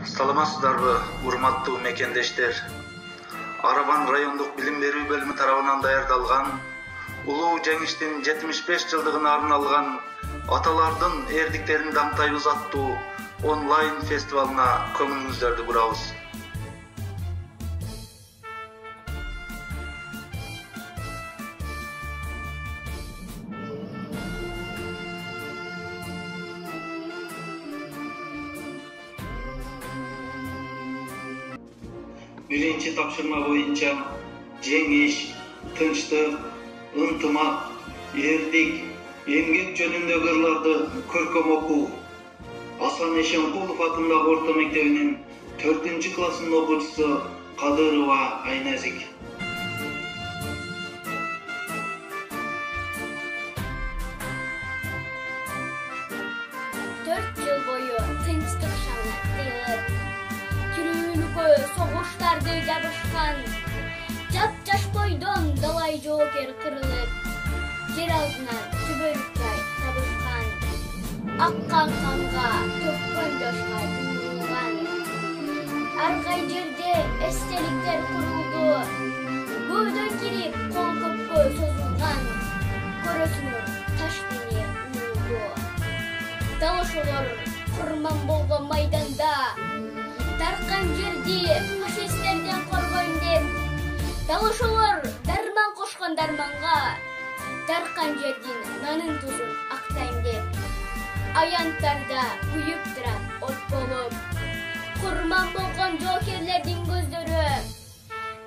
Саламатсыздарбы, урматтуу мекендештер. Арабан райондук билим берүү бөлүмү тарабынан даярдалган улуу жеңиштин 75 жылдыгына арналган Аталардын эрдиктерин даңтайбыз аттуу онлайн фестивалына көңүлүңүздөрдү бурабыз. Birinci tapşırma boyunca жеңиш, тынчтык, ынтымак, эрдик, эмгек жөнүндөгү ырларды көркөм окуу. Асан Эшенкулов атындагы орто мектебинин 4-классынын окуучусу Кадырова Айназик. 4 yıl boyu tınçtık şanlattı. Çürüğünükö soğuştарды жабышкан. Жап-жаш бойдон далай жоокер кырылып, жер алдынан түбөлүкчай табышкан. Аккан канга, төккөн жашка жумулган. Ар кай жерде эстеликтер курулду. Көөдөн кирип, кол көккө созулган. Көрөсүңөр таш дене уулду. Далашолор курман болгон майданда. Таркан жерди фашисттерден коргойм деп. Далашолор дарман кошкон дарманга. Таркан жердин нанын тузун актайм деп. Аянттарда күйүп турат от болуп. Курман болгон жоокерлердин көздөрү.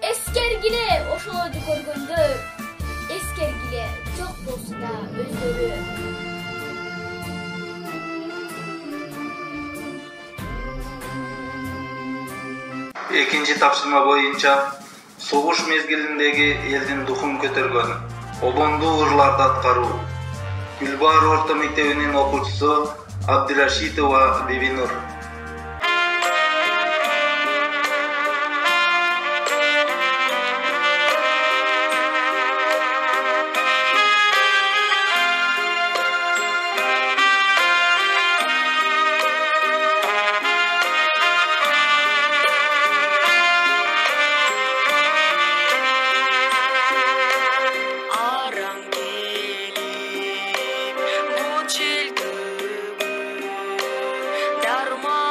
Эскергиле ошолорду көргөндөр. Эскергиле жок болсо да өздөрү. Экинчи тапшырма боюнча согуш мезгилиндеги элдин духун көтөргөн обондуу ырларды аткаруу. Гүлбаар орто мектебинин окуучусу Абдырашитова Бибинур. Darma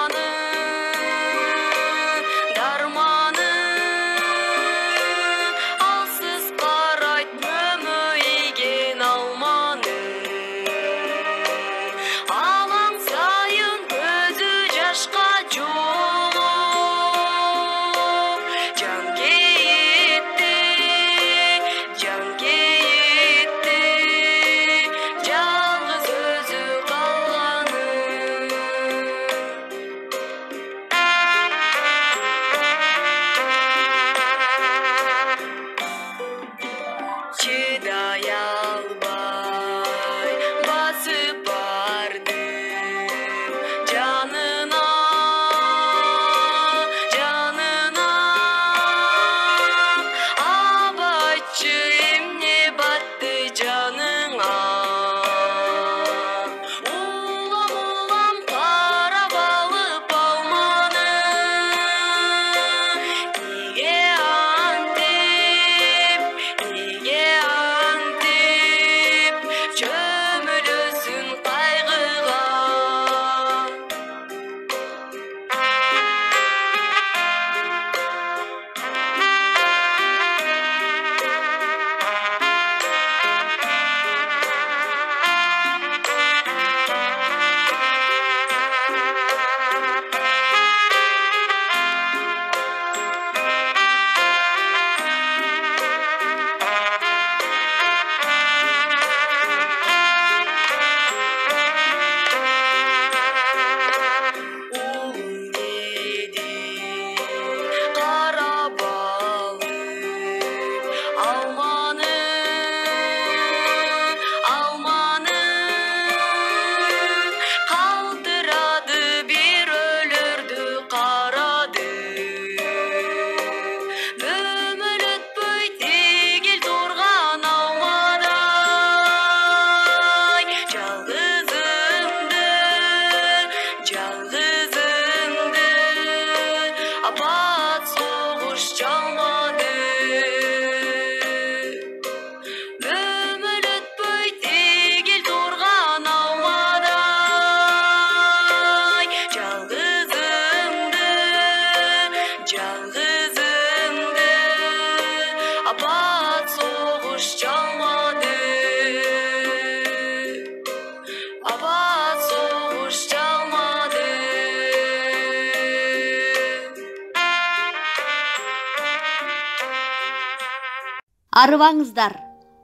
Арыбаңыздар,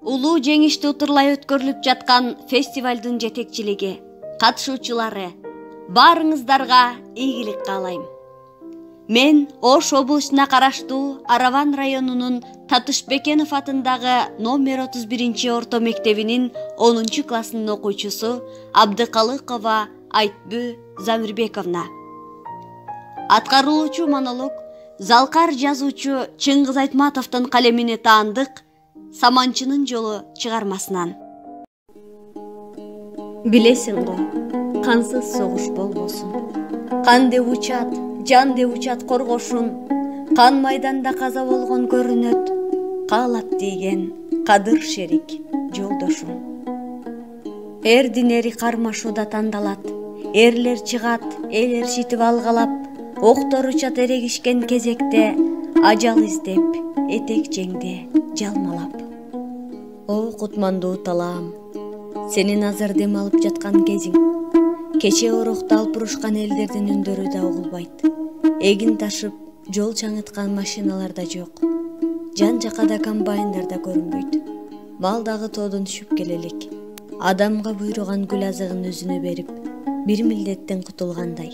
улуу жеңишти утурлай өткөрүлүп жаткан фестивалдын жетекчилиги, катышуучулары, баарыңыздарга ийгилик каалайм. Мен Ош облусуна караштуу Араван районунун Татышбекенов атындагы номер 31 орто мектебинин 10 классынын окуучусу Абдыкалыкова Айтбү Замирбековна. Аткарылуучу монолог залкар жазуучу Чыңгыз Айтматовдун калемине таандык Саманчынын жолу чыгармасынан. Билесиң го, кансыз согуш болбосун. Кан деп учат, жан деп учат коргошун. Кан майданда каза болгон көрүнөт. Каалап деген кадыр шерик жолдошун. Эрдин эри кармашууда тандалат. Эрлер чыгат, эл эршитип алгалап. Октор учат эрегишкен кезекте, ажал издеп, этек жеңде жалмалап. О кутмандуу талаам, сенин азыр дем алып жаткан кезиң. Кече орокто алпурушкан элдердин үндөрү да угулбайт. Эгин ташып, жол чаңыткан машиналар да жок. Жан жакада комбайндар да көрүнбөйт. Мал дагы тоодон түшүп келелик. Адамга буйруган гүл азыгын өзүнө берип, бир милдеттен кутулгандай.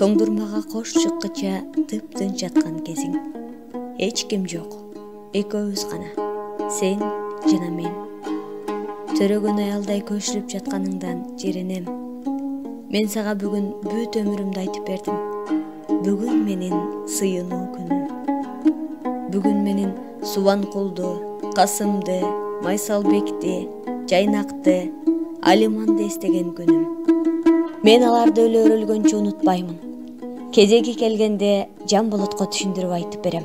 Тоңдурмага кош чыккыча тып-тынч жаткан кезиң. Эч ким жок. Экөөбүз гана. Сен жана мен. Төрөгөн аялдай көшүрүп жатканыңдан жеренем. Мен сага бүгүн бүт өмүрүмдү айтып бердим. Бүгүн менин сыйынуу күнүм. Бүгүн менин Субанкулду, Касымды, Майсалбекти, Жайнакты, Алиманды эстеген күнүм. Мен аларды өлө-өлгөнчө унутпаймын. Кезеги келгенде Жамболотко түшүндүрүп айтып берем.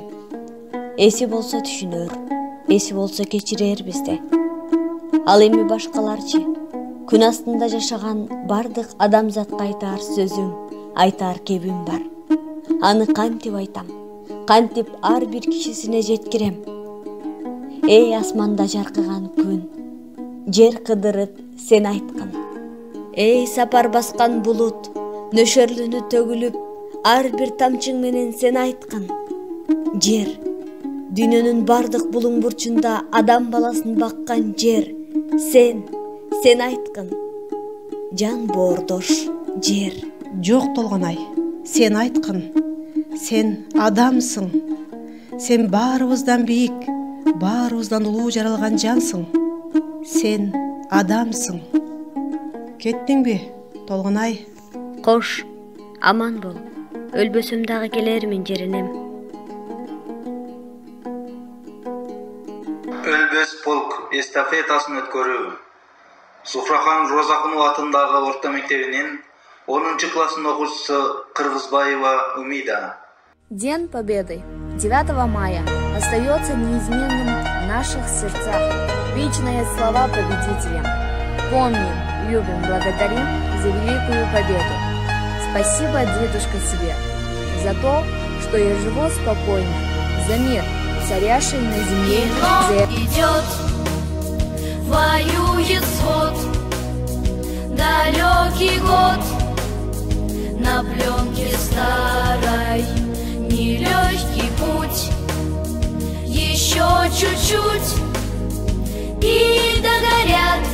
Эси болсо түшүнөр, эси болсо кечирер бизди. Ал эми башкаларчы? Күн астында жашаган бардык адамзатка айтаар сөзүм, айтаар кебим бар. Аны кантип айтам? Кантип ар бир кишисине жеткирем? Эй асманда жаркыган күн, жер кыдырып сен айткын. Эй сапар баскан булут, нөшөрлөнүп төгүлүп, ар бир тамчың менен сен айткын. Жер, дүйнөнүн бардык булуң бурчунда адам баласын баккан жер, сен айткын. Жан боордош жер. Жок Толгонай, сен айткын. Сен адамсың. Сен баарыбыздан бийик, баарыбыздан улуу жаралган жансың. Сен адамсың. Кеттиңби, Толгонай? Кош, аман бол. Өлбөсөм дагы келермин жеренем. Өлбөс полк эстафетасын өткөрүү. Зухрахан Розакунова атындагы орто мектебинин 10 классынын окуучусу Кыргызбаева Умида. День Победы 9 мая остается неизменным в наших сердцах. Вечные слова победителям. Помним, любим, благодарим за великую победу. Спасибо, дедушка, себе за то, что я живу спокойно, за мир, царящий на земле. Идет, воюет сход, далекий год, на пленке старой, нелегкий путь, еще чуть-чуть и догорят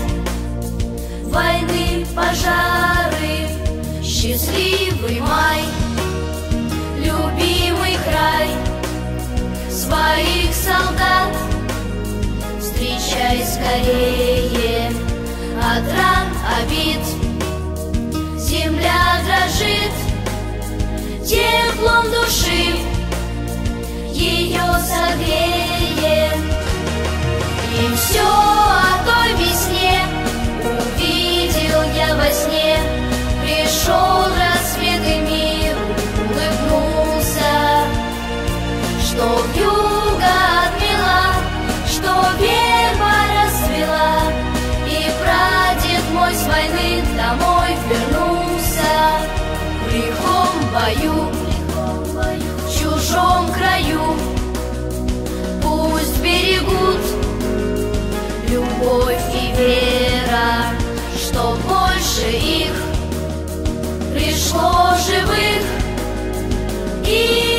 войны, пожары, счастливый май, любимый край, своих солдат встречай скорее, от ран, обид земля дрожит, теплом души ее согреем. И все о той весне увидел я во сне, пришел рассвет и мир улыбнулся, что вьюга отмела, что верба расцвела, и прадед мой с войны домой вернулся. В лихом бою, в чужом краю, пусть берегут любовь и вера, что больше их пришло живых и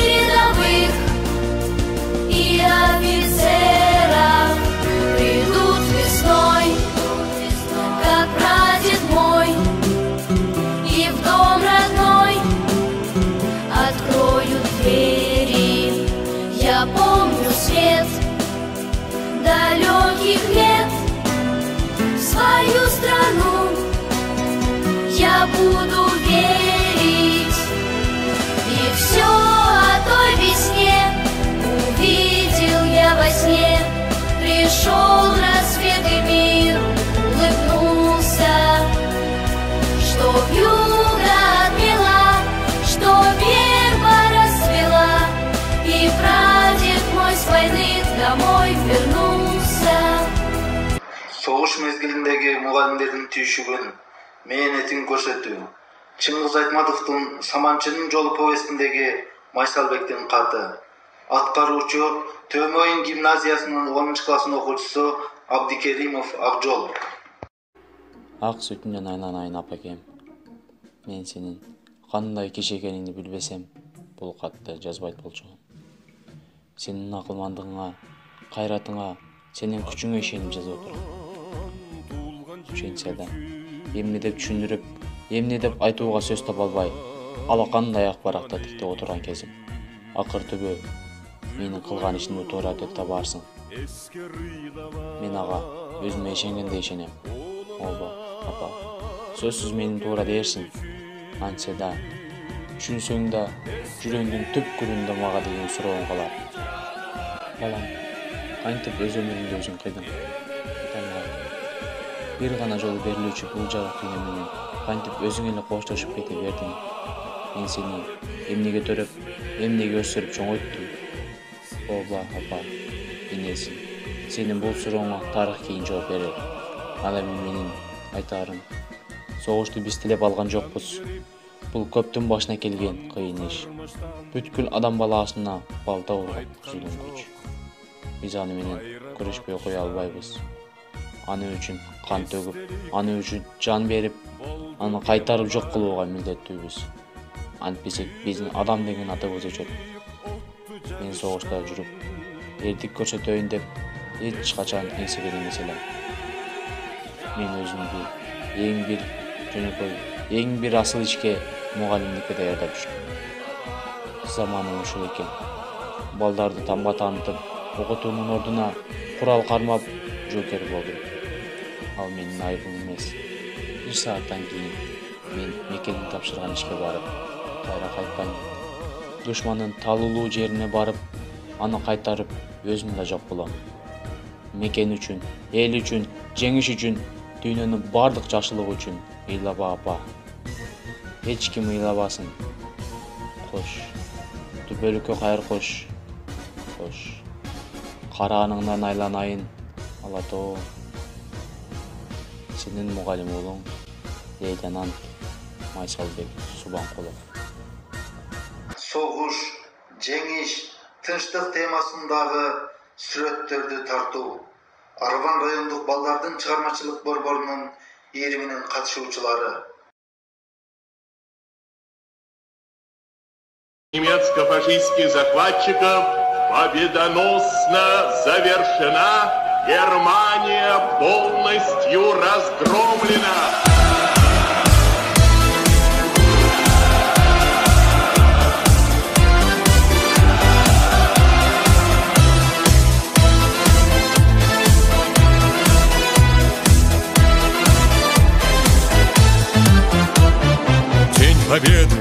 рядовых страну. Я буду верить, и все о той весне увидел я во сне. Пришел рассвет, и мир улыбнулся, что вьюга отмела, что верба расцвела, и прадед мой с войны домой вернулся. Согуш мезгилиндеги мугалимдердин түйшүгүн мээнетин көрсөтүү. Чыңгыз Айтматовдун Саманчынын жолу повестиндеги Майсалбектин каты. Аткаруучу Төмөйүн гимназиясынын 10 классын окуучусу Абдикеримов Акжол. Ак сүтүнөн айланайын апакем. Мен сенин кандай киши экениңди билбесем, бул катты жазбайт болчумун. Сенин акылмандыгыңа, кайратыңа, сенин күчүңө ишенип жазып отурам. Ошентсе да эмне деп түшүндүрүп, эмне деп айтууга сөз таба албай, алакандай акбаракта тиктеп отурган кезим. Акыр түбү менин кылган ишимди туура деп табарсың. Мен ага өзүмө ишенгенде ишенем. Ооба, апа, сөзсүз менин туура дээрсиң. Антсе да, түшүнсөң да, жүрөгүңдүн түпкүрүндө мага деген сурооң калар. Балам, кантип өз өмүрүңдү өзүң кыйдың? Бир гана жолу берилүүчү бул жагык дүйнө менен кантип өзүң эле коштошуп кете бердиң? Мен сени эмнеге төрөп, эмнеге өстүрүп чоңойттум? Ооба, апа, энесиң. Сенин бул сурооңа тарых кийин жооп берер. Ал эми менин айтарым, согушту биз тилеп алган жокпуз. Бул көптүн башына келген кыйын иш. Бүткүл адам баласына балта урган зулум күч. Биз аны менен күрөшпөй кое албайбыз. Аны үчүн кан төгүп, аны үчүн жан берип, аны кайтарып жок кылууга милдеттүүбүз. Антпесек биздин адам деген атыбыз өчөт. Мен согушта жүрүп, эрдик көрсөтөйүн деп эч качан эңсеген эмес элем. Мен өзүмдү эң бир жөнөкөй, эң бир асыл ишке мугалимдикке даярдап жүрөм. Заманым ушул экен. Балдарды тамга таанытып, окутуунун ордуна курал кармап жокер болдум. Ал менин айыбым эмес. Бир сааттан кийин мен мекенин тапшырган ишке барып, кайра кайтпайм. Душмандын талуулуу жерине барып, аны кайтарып, өзүм да жок болом. Мекен үчүн, эл үчүн, жеңиш үчүн, дүйнөнүн бардык жакшылыгы үчүн ыйлаба, апа. Эч ким ыйлабасын. Кош. Түбөлүккө кайыр кош. Кош. Карааныңдан айланайын, Алатоо. Сенин мугалим уулуң, лейтенант Майсалбек Субанкулов. Согуш, жеңиш, тынчтык темасындагы сүрөттөрдү тартуу. Арван райондук балдардын чыгармачылык борборунун ийриминин катышуучулары. Немецко-фашистских захватчиков победоносно завершена. Германия полностью разгромлена. День Победы,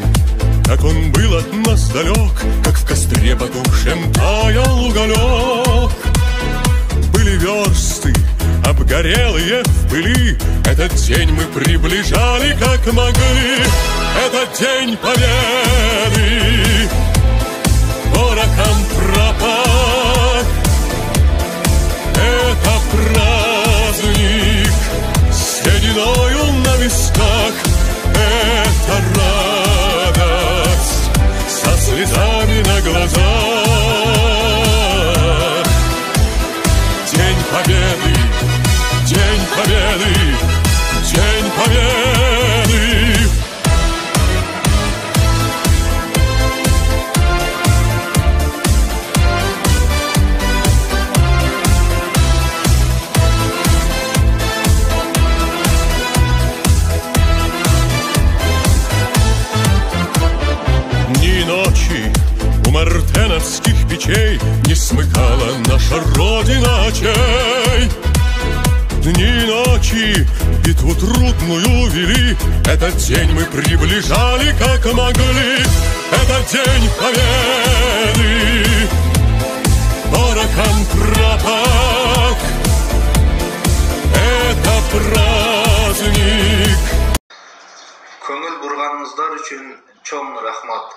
как он был от нас далек, как в костре потухшем таял уголек. Были версты, обгорелые в пыли, этот день мы приближали как могли. Этот день Победы ворогам пропах. Это праздник с сединою на висках. Это радость со слезами на глазах. День Победы, День Победы, День Победы. Ни ночи у мартеновских печей не смыкала наша Родина очей. Дни и ночи битву трудную вели. Этот день мы приближали, как могли. Это день победы. Баракан крапак. Это праздник. Көңіл бұрғаныңыздар үшін чоң рахмат.